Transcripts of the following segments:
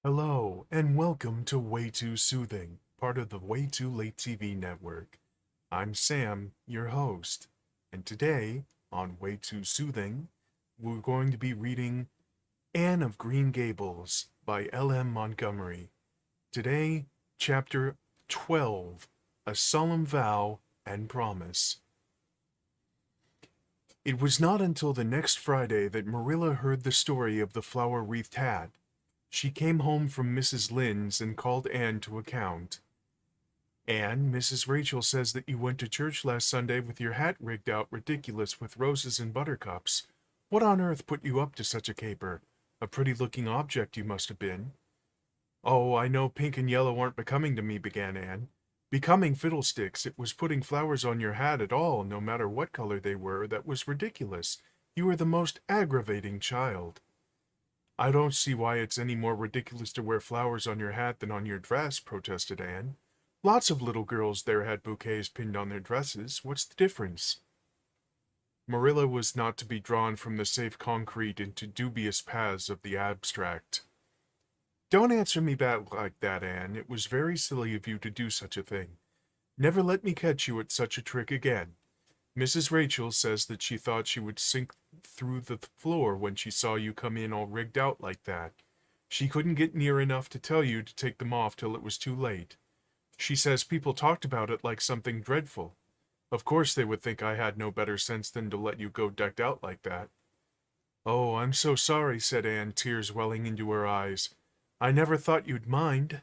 Hello, and welcome to Way Too Soothing, part of the Way Too Late TV network. I'm Sam, your host, and today, on Way Too Soothing, we're going to be reading Anne of Green Gables by L.M. Montgomery. Today, Chapter 12, A Solemn Vow and Promise. It was not until the next Friday that Marilla heard the story of the flower-wreathed hat. She came home from Mrs. Lynde's and called Anne to account. "Anne, Mrs. Rachel says that you went to church last Sunday with your hat rigged out ridiculous with roses and buttercups. What on earth put you up to such a caper? A pretty-looking object you must have been." "Oh, I know pink and yellow aren't becoming to me," began Anne. "Becoming fiddlesticks! It was putting flowers on your hat at all, no matter what color they were, that was ridiculous. You are the most aggravating child." "I don't see why it's any more ridiculous to wear flowers on your hat than on your dress," protested Anne. "Lots of little girls there had bouquets pinned on their dresses. What's the difference?" Marilla was not to be drawn from the safe concrete into dubious paths of the abstract. "Don't answer me back like that, Anne. It was very silly of you to do such a thing. Never let me catch you at such a trick again. Mrs. Rachel says that she thought she would sink through the floor when she saw you come in all rigged out like that. She couldn't get near enough to tell you to take them off till it was too late. She says people talked about it like something dreadful. Of course they would think I had no better sense than to let you go decked out like that." "Oh, I'm so sorry," said Anne, tears welling into her eyes. "I never thought you'd mind.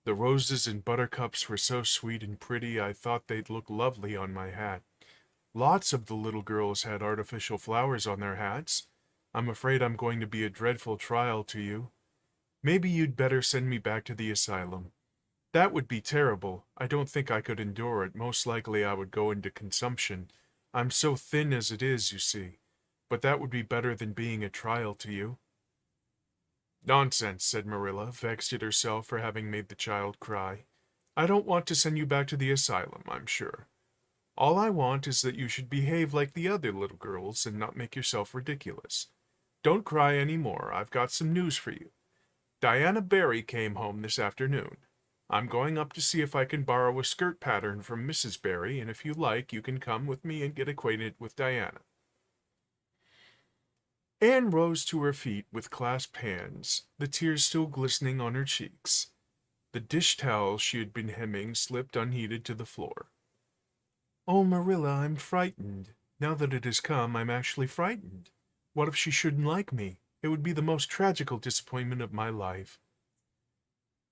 The roses and buttercups were so sweet and pretty I thought they'd look lovely on my hat. Lots of the little girls had artificial flowers on their hats. I'm afraid I'm going to be a dreadful trial to you. Maybe you'd better send me back to the asylum." "That would be terrible. I don't think I could endure it. Most likely I would go into consumption. I'm so thin as it is, you see. But that would be better than being a trial to you." "Nonsense," said Marilla, vexed at herself for having made the child cry. "I don't want to send you back to the asylum, I'm sure. All I want is that you should behave like the other little girls and not make yourself ridiculous. Don't cry any more. I've got some news for you. Diana Barry came home this afternoon. I'm going up to see if I can borrow a skirt pattern from Mrs. Barry, and if you like, you can come with me and get acquainted with Diana." Anne rose to her feet with clasped hands, the tears still glistening on her cheeks. The dish towel she had been hemming slipped unheeded to the floor. "Oh, Marilla, I'm frightened. Now that it has come, I'm actually frightened. What if she shouldn't like me? It would be the most tragical disappointment of my life."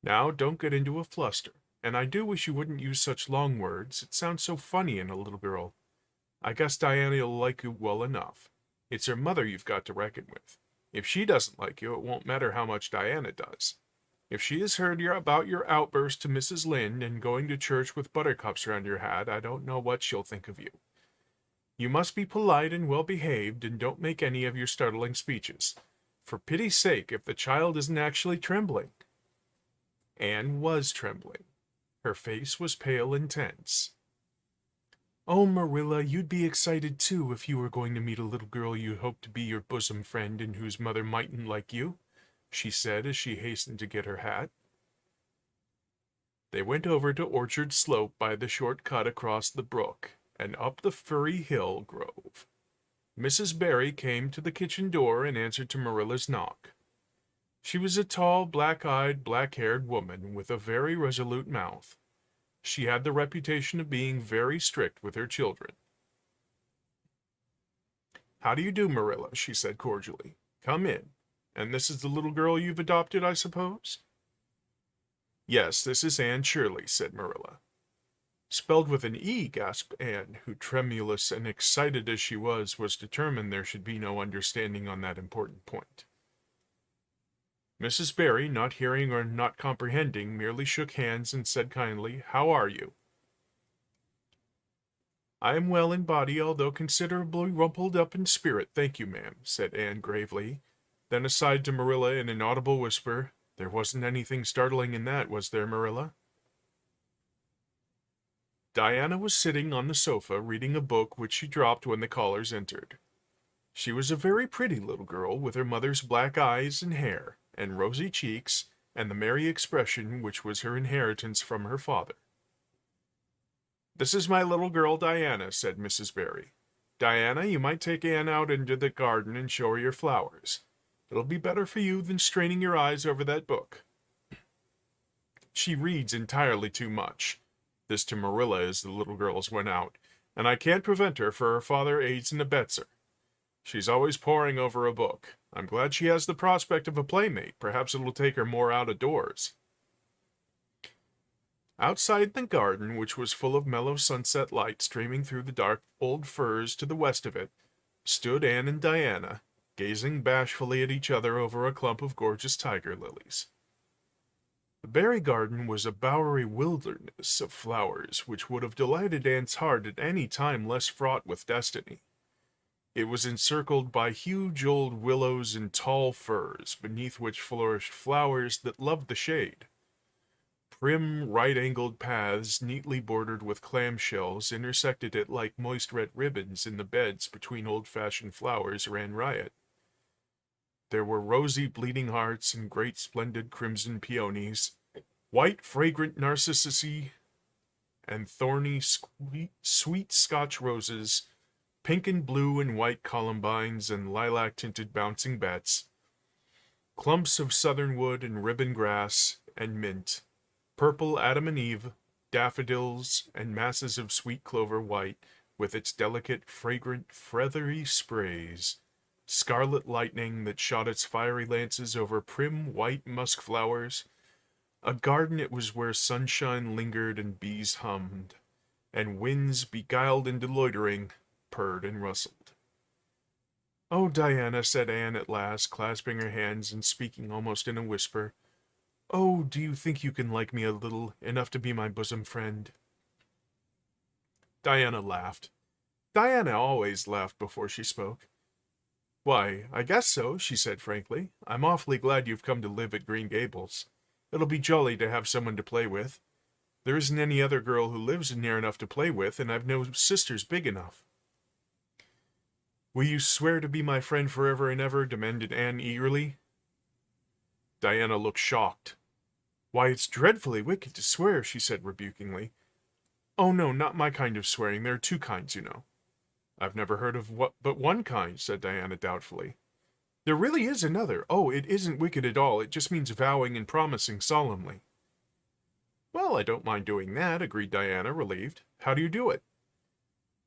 "Now, don't get into a fluster, and I do wish you wouldn't use such long words. It sounds so funny in a little girl. I guess Diana'll like you well enough. It's her mother you've got to reckon with. If she doesn't like you, it won't matter how much Diana does. If she has heard about your outburst to Mrs. Lynde and going to church with buttercups around your hat, I don't know what she'll think of you. You must be polite and well behaved, and don't make any of your startling speeches. For pity's sake, if the child isn't actually trembling." Anne was trembling. Her face was pale and tense. "Oh, Marilla, you'd be excited too if you were going to meet a little girl you hoped to be your bosom friend and whose mother mightn't like you," she said as she hastened to get her hat. They went over to Orchard Slope by the short cut across the brook, and up the Furry Hill Grove. Mrs. Barry came to the kitchen door and answered to Marilla's knock. She was a tall, black-eyed, black-haired woman with a very resolute mouth. She had the reputation of being very strict with her children. "How do you do, Marilla?" she said cordially. "Come in. And this is the little girl you've adopted, I suppose?" "Yes, this is Anne Shirley," said Marilla. "Spelled with an E," gasped Anne, who, tremulous and excited as she was determined there should be no understanding on that important point. Mrs. Barry, not hearing or not comprehending, merely shook hands and said kindly, "How are you?" "I am well in body, although considerably rumpled up in spirit, thank you, ma'am," said Anne gravely. Then aside to Marilla in an audible whisper, "There wasn't anything startling in that, was there, Marilla?" Diana was sitting on the sofa reading a book which she dropped when the callers entered. She was a very pretty little girl with her mother's black eyes and hair, and rosy cheeks, and the merry expression which was her inheritance from her father. "This is my little girl Diana," said Mrs. Barry. "Diana, you might take Anne out into the garden and show her your flowers. It'll be better for you than straining your eyes over that book. She reads entirely too much." This to Marilla as the little girls went out. "And I can't prevent her, for her father aids and abets her. She's always poring over a book. I'm glad she has the prospect of a playmate. Perhaps it'll take her more out of doors." Outside the garden, which was full of mellow sunset light streaming through the dark old firs to the west of it, stood Anne and Diana, gazing bashfully at each other over a clump of gorgeous tiger lilies. The berry garden was a bowery wilderness of flowers which would have delighted Anne's heart at any time less fraught with destiny. It was encircled by huge old willows and tall firs, beneath which flourished flowers that loved the shade. Prim, right-angled paths, neatly bordered with clamshells, intersected it like moist red ribbons in the beds between old-fashioned flowers ran riot. There were rosy bleeding hearts and great splendid crimson peonies, white fragrant narcissi, and thorny sweet Scotch roses, pink and blue and white columbines and lilac-tinted bouncing bets, clumps of southernwood and ribbon grass and mint, purple Adam and Eve, daffodils, and masses of sweet clover white, with its delicate, fragrant, feathery sprays, scarlet lightning that shot its fiery lances over prim white musk flowers. A garden it was where sunshine lingered and bees hummed, and winds, beguiled into loitering, purred and rustled. "Oh, Diana," said Anne at last, clasping her hands and speaking almost in a whisper, "oh, do you think you can like me a little, enough to be my bosom friend?" Diana laughed. Diana always laughed before she spoke. "Why, I guess so," she said frankly. "I'm awfully glad you've come to live at Green Gables. It'll be jolly to have someone to play with. There isn't any other girl who lives near enough to play with, and I've no sisters big enough." "Will you swear to be my friend forever and ever?" demanded Anne eagerly. Diana looked shocked. "Why, it's dreadfully wicked to swear," she said rebukingly. "Oh, no, not my kind of swearing. There are two kinds, you know." "I've never heard of but one kind," said Diana doubtfully. "There really is another. Oh, it isn't wicked at all. It just means vowing and promising solemnly." "Well, I don't mind doing that," agreed Diana, relieved. "How do you do it?"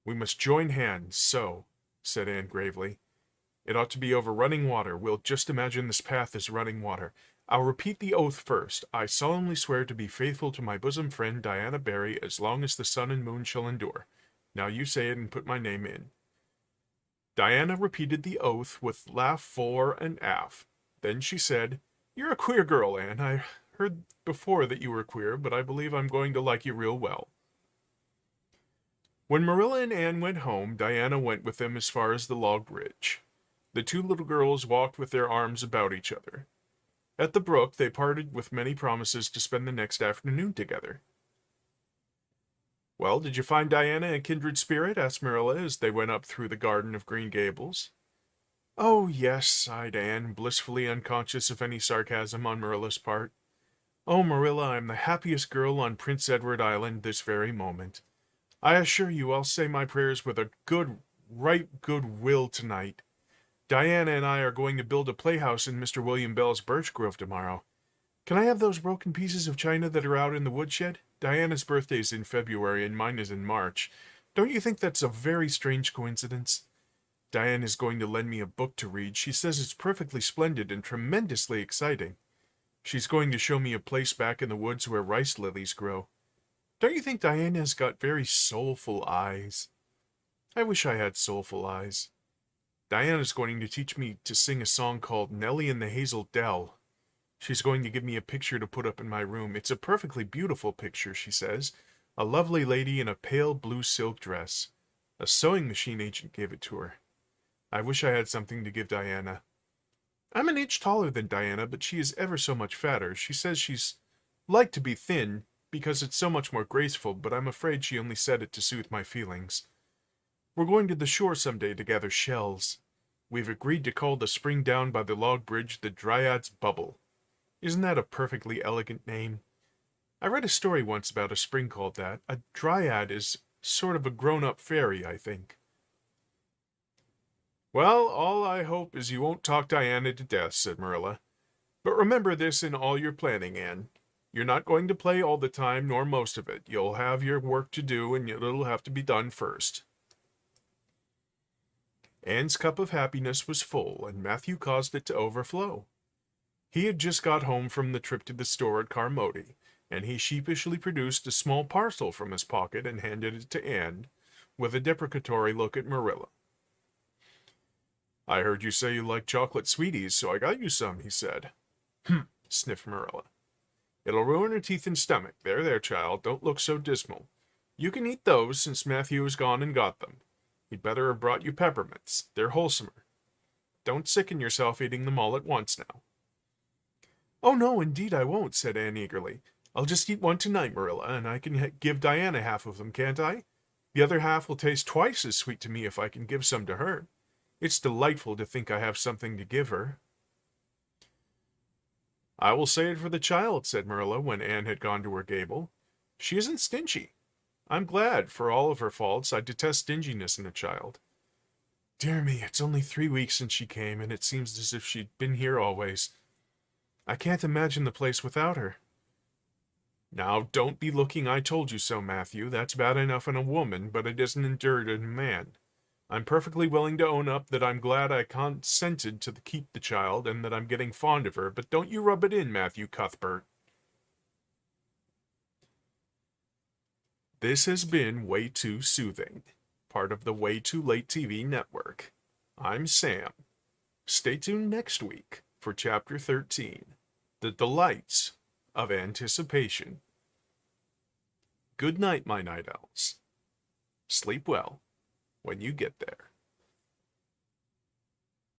"We must join hands, so," said Anne gravely. "It ought to be over running water. We'll just imagine this path is running water. I'll repeat the oath first. I solemnly swear to be faithful to my bosom friend Diana Barry as long as the sun and moon shall endure. Now you say it and put my name in." Diana repeated the oath with laugh fore and aft. Then she said, "You're a queer girl, Anne. I heard before that you were queer, but I believe I'm going to like you real well." When Marilla and Anne went home, Diana went with them as far as the log bridge. The two little girls walked with their arms about each other. At the brook, they parted with many promises to spend the next afternoon together. "Well, did you find Diana a kindred spirit?" asked Marilla as they went up through the garden of Green Gables. "Oh, yes," sighed Anne, blissfully unconscious of any sarcasm on Marilla's part. "Oh, Marilla, I'm the happiest girl on Prince Edward Island this very moment. I assure you I'll say my prayers with a right good will tonight. Diana and I are going to build a playhouse in Mr. William Bell's birch grove tomorrow. Can I have those broken pieces of china that are out in the woodshed? Diana's birthday's in February and mine is in March. Don't you think that's a very strange coincidence? Diane is going to lend me a book to read. She says it's perfectly splendid and tremendously exciting. She's going to show me a place back in the woods where rice lilies grow. Don't you think Diana's got very soulful eyes? I wish I had soulful eyes. Diana's going to teach me to sing a song called Nellie in the Hazel Dell. She's going to give me a picture to put up in my room. It's a perfectly beautiful picture, she says. A lovely lady in a pale blue silk dress. A sewing machine agent gave it to her. I wish I had something to give Diana. I'm an inch taller than Diana, but she is ever so much fatter. She says she's like to be thin, because it's so much more graceful, but I'm afraid she only said it to soothe my feelings. We're going to the shore someday to gather shells. We've agreed to call the spring down by the log bridge the Dryad's Bubble. Isn't that a perfectly elegant name? I read a story once about a spring called that. A dryad is sort of a grown-up fairy, I think. Well, all I hope is you won't talk Diana to death, said Marilla. But remember this in all your planning, Anne. You're not going to play all the time, nor most of it. You'll have your work to do, and it'll have to be done first. Anne's cup of happiness was full, and Matthew caused it to overflow. He had just got home from the trip to the store at Carmody, and he sheepishly produced a small parcel from his pocket and handed it to Anne, with a deprecatory look at Marilla. I heard you say you like chocolate sweeties, so I got you some, he said. Sniffed Marilla. It'll ruin her teeth and stomach. There, child, don't look so dismal. You can eat those, since Matthew has gone and got them. He'd better have brought you peppermints. They're wholesomer. Don't sicken yourself eating them all at once now. Oh, no, indeed I won't, said Anne eagerly. I'll just eat one tonight, Marilla, and I can give Diana half of them, can't I? The other half will taste twice as sweet to me if I can give some to her. It's delightful to think I have something to give her. I will say it for the child, said Marilla when Anne had gone to her gable. She isn't stingy. I'm glad, for all of her faults. I detest stinginess in a child. Dear me, it's only 3 weeks since she came, and it seems as if she'd been here always. I can't imagine the place without her. Now, don't be looking I told you so, Matthew. That's bad enough in a woman, but it isn't endured in a man. I'm perfectly willing to own up that I'm glad I consented to keep the child and that I'm getting fond of her, but don't you rub it in, Matthew Cuthbert. This has been Way Too Soothing, part of the Way Too Late TV network. I'm Sam. Stay tuned next week for Chapter 13, The Delights of Anticipation. Good night, my night owls. Sleep well when you get there.